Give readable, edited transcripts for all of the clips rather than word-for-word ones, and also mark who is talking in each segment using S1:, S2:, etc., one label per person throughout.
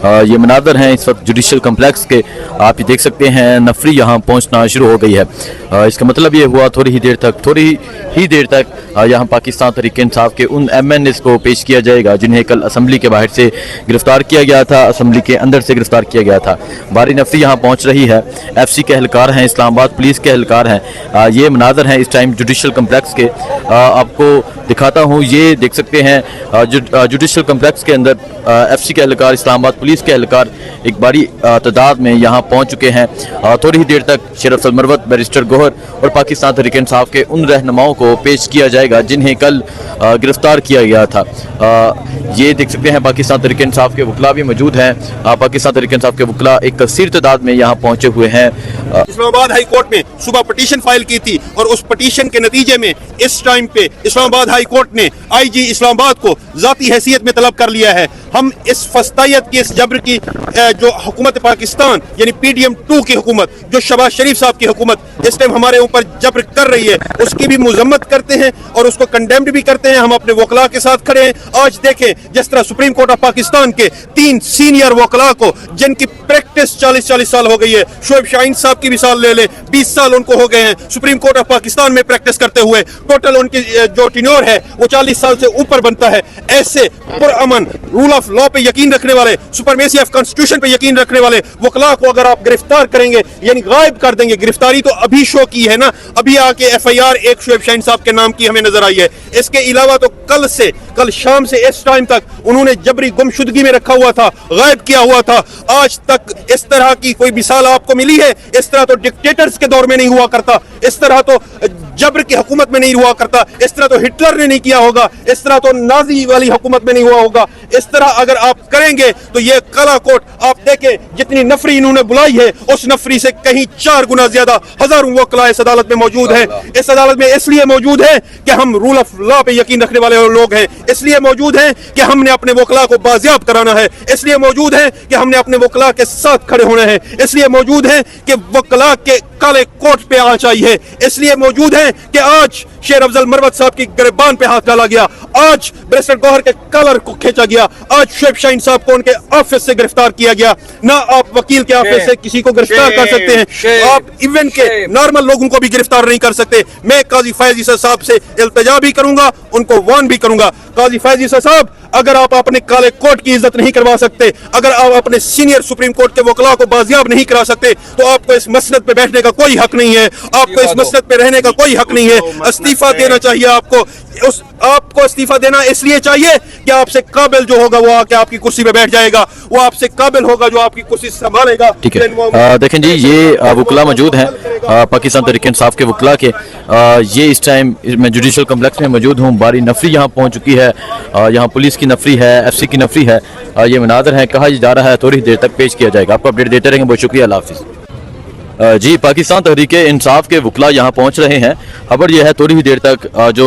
S1: ये मनाज़र हैं इस वक्त जुडिशल कम्प्लेक्स के। आप ये देख सकते हैं नफरी यहाँ पहुँचना शुरू हो गई है। इसका मतलब ये हुआ थोड़ी ही देर तक यहाँ पाकिस्तान तहरीक-ए-इंसाफ के उन MNAs को पेश किया जाएगा जिन्हें कल असम्बली के बाहर से गिरफ्तार किया गया था, असम्बली के अंदर से गिरफ्तार किया गया था। बारी नफरी यहाँ पहुँच रही है, FC के एहलकार हैं, इस्लामाबाद पुलिस के एहलकार हैं। ये मनाज़र हैं इस टाइम जुडिशल कम्प्लेक्स के। आपको दिखाता हूँ, ये देख सकते हैं जुडिशल कम्प्लेक्स के अंदर FC के एहलकार, इस्लामाबाद पुलिस के एहलकार एक बड़ी तादाद में यहाँ पहुँच चुके हैं। थोड़ी ही देर तक शेर अफजल मरवत, बैरिस्टर गौहर और पाकिस्तान तहरीक-ए-इंसाफ के उन रहनुमाओं को पेश किया जाएगा जिन्हें कल गिरफ्तार किया गया था। ये देख सकते हैं पाकिस्तान तहरीक-ए-इंसाफ के वकला भी मौजूद हैं। पाकिस्तान तहरीक-ए-इंसाफ के वकला एक कसीर तादाद में यहाँ पहुँचे हुए हैं।
S2: इस्लामाबाद हाई कोर्ट में सुबह पटिशन फाइल की थी और उस पटिशन के नतीजे में इस टाइम पे इस्लामाबाद हाई कोर्ट ने IG इस्लामाबाद को ज़ाती हैसियत में तलब कर लिया है। हम इस फस्तायत की, इस जबर की जो हुकूमत पाकिस्तान यानी PDM 2 की हुकूमत, जो शहबाज शरीफ साहब की हुकूमत इस टाइम हमारे ऊपर जबर कर रही है, उसकी भी मजम्मत करते हैं और उसको कंडेम्ड भी करते हैं। हम अपने वकला के साथ खड़े हैं। आज देखें जिस तरह सुप्रीम कोर्ट ऑफ पाकिस्तान के 3 सीनियर वकला को जिनकी प्रैक्टिस 40 साल हो गई है, शोएब शाहीन साहब की मिसाल ले लें, 20 साल उनको हो गए हैं सुप्रीम कोर्ट ऑफ पाकिस्तान में प्रैक्टिस करते हुए। टोटल उनकी जो टेन्योर है वो 40 साल से ऊपर बनता है। ऐसे पुरअमन, रूल ऑफ लॉ पे यकीन रखने वाले, सुपरमेसी ऑफ कॉन्स्टिट्यूशन पे यकीन रखने वाले वकला को अगर आप गिरफ्तार करेंगे यानी गायब कर देंगे, गिरफ्तारी तो अभी शो की है ना, अभी आके FIR एक शोएब शाहीन साहब के नाम की हमें नजर आई है। इसके अलावा तो कल शाम से इस टाइम तक उन्होंने जबरी गुमशुदगी में रखा हुआ था, गायब किया हुआ था। आज तक इस तरह की कोई मिसाल आपको मिली है? इस तरह तो डिक्टेटर्स के दौर में नहीं हुआ करता, इस तरह तो जबर की हुकूमत में नहीं हुआ करता, इस तरह तो हिटलर ने नहीं किया होगा, इस तरह तो नाजी वाली हुकूमत में नहीं हुआ होगा। इस तरह अगर आप करेंगे तो ये काला कोट आप देखें जितनी नफरी इन्होंने बुलाई है उस नफरी से कहीं 4 गुना ज्यादा हजारों वकला इस अदालत में मौजूद है। इस अदालत में इसलिए मौजूद है कि हम रूल ऑफ लॉ पे यकीन रखने वाले लोग हैं, इसलिए मौजूद हैं कि हमने अपने वकला को बाजियाब कराना है, इसलिए मौजूद हैं कि हमने अपने वकला के साथ खड़े होना है, इसलिए मौजूद हैं कि वकला के काले कोट पे आ चाहिए, इसलिए मौजूद हैं कि आज शेर अफजल मरवत साहब की गिरबान पे हाथ डाला गया, आज बैरिस्टर गौहर के कलर को खींचा गया, आज शोएब शाहीन साहब को उनके ऑफिस से गिरफ्तार किया गया। ना आप वकील के ऑफिस से किसी को गिरफ्तार कर सकते हैं, आप इवन के नॉर्मल लोगों को भी गिरफ्तार नहीं कर सकते। मैं काजी फैज ईसा साहब से इल्तिजा भी करूंगा, उनको वार्न भी करूंगा, काजी फैज ईसा साहब अगर आप अपने काले कोट की इज्जत नहीं करवा सकते, अगर आप अपने सीनियर सुप्रीम कोर्ट के वकला को बाजियाब नहीं करा सकते, तो आपको इस मसनद पे बैठने का कोई हक नहीं है, आपको इस मसनद पे रहने का कोई हक नहीं है। इस्तीफा देना चाहिए आपको। आपको इस्तीफा देना इसलिए चाहिए कि आपसे काबिल जो होगा वो आके आपकी कुर्सी पे बैठ जाएगा, वो आपसे काबिल होगा जो आपकी कुर्सी संभालेगा।
S1: ठीक है, देखें जी ये वकला मौजूद हैं पाकिस्तान तहरीक-ए-इंसाफ के वकला के। ये इस टाइम मैं जुडिशल कम्प्लेक्स में मौजूद हूँ। बारी नफरी यहाँ पहुँच चुकी है, यहाँ पुलिस की नफरी है, FC की नफरी है। ये मनाज़र है, कहा जा रहा है थोड़ी देर तक पेश किया जाएगा। आपको अपडेट देते रहेंगे, बहुत शुक्रिया, अल्लाह हाफिज़। जी पाकिस्तान तहरीक-ए-इंसाफ के वकला यहाँ पहुँच रहे हैं। खबर यह है थोड़ी ही देर तक जो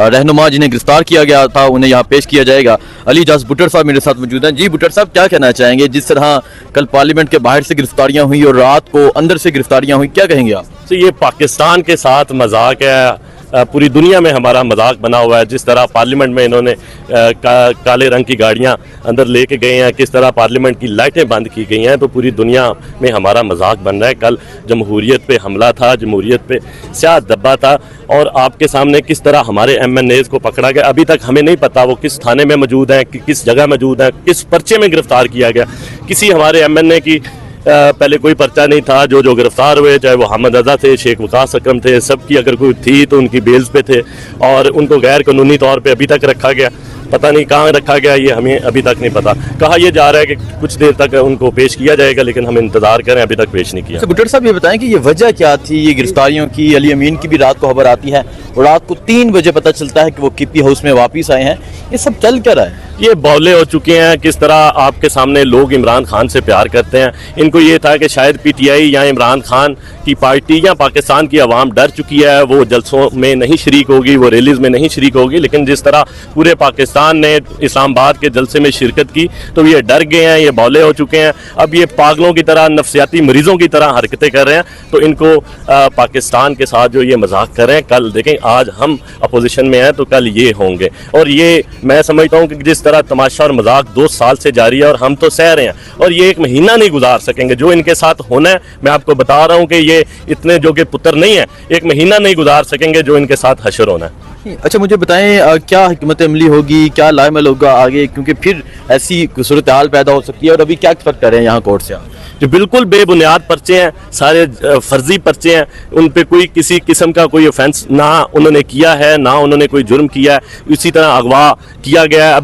S1: रहनुमा जिन्हें गिरफ्तार किया गया था उन्हें यहाँ पेश किया जाएगा। अली इजाज़ भुट्टर साहब मेरे साथ मौजूद हैं। जी भुट्टर साहब, क्या कहना चाहेंगे जिस तरह कल पार्लियामेंट के बाहर से गिरफ्तारियाँ हुई और रात को अंदर से गिरफ्तारियाँ हुई, क्या कहेंगे आप?
S3: तो ये पाकिस्तान के साथ मजाक है, पूरी दुनिया में हमारा मजाक बना हुआ है। जिस तरह पार्लियामेंट में इन्होंने काले रंग की गाड़ियां अंदर लेके गए हैं, किस तरह पार्लियामेंट की लाइटें बंद की गई हैं, तो पूरी दुनिया में हमारा मजाक बन रहा है। कल जमहूरियत पे हमला था, जमहूरियत पे स्याह दब्बा था और आपके सामने किस तरह हमारे MNAs को पकड़ा गया। अभी तक हमें नहीं पता वो किस थाने में मौजूद हैं, किस जगह मौजूद हैं, किस पर्चे में गिरफ्तार किया गया। किसी हमारे MNA की पहले कोई पर्चा नहीं था। जो गिरफ्तार हुए, चाहे वो हमद रजा थे, शेख वकास अकरम थे, सबकी अगर कोई थी तो उनकी बेल्स पे थे और उनको गैर कानूनी तौर पे अभी तक रखा गया। पता नहीं कहाँ रखा गया, ये हमें अभी तक नहीं पता। कहा यह जा रहा है कि कुछ देर तक उनको पेश किया जाएगा, लेकिन हम इंतजार करें, अभी तक पेश नहीं किया।
S1: भुट्टर साहब ये बताएं कि ये वजह क्या थी ये गिरफ्तारियों की? अली अमीन की भी रात को खबर आती है और रात को 3 बजे पता चलता है कि वो KP हाउस में वापस आए हैं। ये सब चल क्या रहा है?
S3: ये बौले हो चुके हैं। किस तरह आपके सामने लोग इमरान खान से प्यार करते हैं। इनको ये था कि शायद PTI या इमरान खान की पार्टी या पाकिस्तान की आवाम डर चुकी है, वो जलसों में नहीं शरीक होगी, वो रैलीज में नहीं शरीक होगी। लेकिन जिस तरह पूरे पाकिस्तान ने इस्लामाबाद के जलसे में शिरकत की तो ये डर गए हैं, ये बौले हो चुके हैं। अब ये पागलों की तरह, नफसियाती मरीजों की तरह हरकतें कर रहे हैं। तो इनको पाकिस्तान के साथ जो ये मजाक कर रहे हैं, कल देखें, आज हम अपोजिशन में हैं तो कल ये होंगे। और ये मैं समझता हूँ कि जिस طرح تماشا اور مذاق 2 سال سے جاری ہے اور ہم تو سہ رہے ہیں اور یہ 1 مہینہ نہیں گزار سکیں گے. جو ان کے ساتھ ہونا ہے میں آپ کو بتا رہا ہوں کہ یہ اتنے جو کہ پتر نہیں ہیں 1 مہینہ نہیں گزار سکیں گے جو ان کے ساتھ حشر ہونا ہے.
S1: اچھا مجھے بتائیں کیا حکمت عملی ہوگی, کیا لائے عمل ہوگا آگے, کیونکہ پھر ایسی صورتحال پیدا ہو سکتی ہے, اور ابھی کیا ایکسپیکٹ کر رہے ہیں یہاں کورٹ سے آپ؟
S3: جو بالکل بے بنیاد پرچے ہیں, سارے فرضی پرچے ہیں, ان پہ کوئی کسی قسم کا کوئی آفینس نہ انہوں نے کیا ہے, نہ انہوں نے کوئی جرم کیا ہے. اسی طرح اغوا کیا گیا ہے.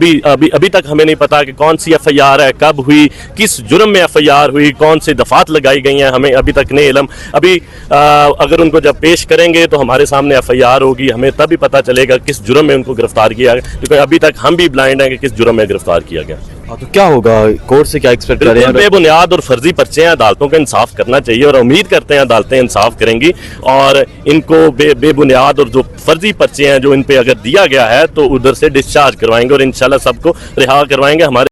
S3: ابھی تک ہمیں نہیں پتا کہ کون سی ایف آئی آر ہے, کب ہوئی, کس جرم میں ایف آئی آر ہوئی, کون سے دفعات لگائی گئی ہیں, ہمیں ابھی تک نہیں علم. ابھی اگر ان کو جب پیش کریں گے تو ہمارے سامنے ایف آئی آر ہوگی, ہمیں تب ہی پتہ چلے گا کس جرم میں ان کو گرفتار کیا گیا, کیونکہ ابھی تک ہم بھی بلائنڈ ہیں کہ کس جرم میں گرفتار کیا گیا.
S1: تو کیا ہوگا کورٹ سے, کیا ایکسپیکٹ کر رہے ہیں؟
S3: بے بنیاد اور فرضی پرچے ہیں, عدالتوں کو انصاف کرنا چاہیے اور امید کرتے ہیں عدالتیں انصاف کریں گی اور ان کو بے بنیاد اور جو فرضی پرچے ہیں جو ان پہ اگر دیا گیا ہے تو ادھر سے ڈسچارج کروائیں گے اور انشاءاللہ سب کو رہا کروائیں گے. ہمارے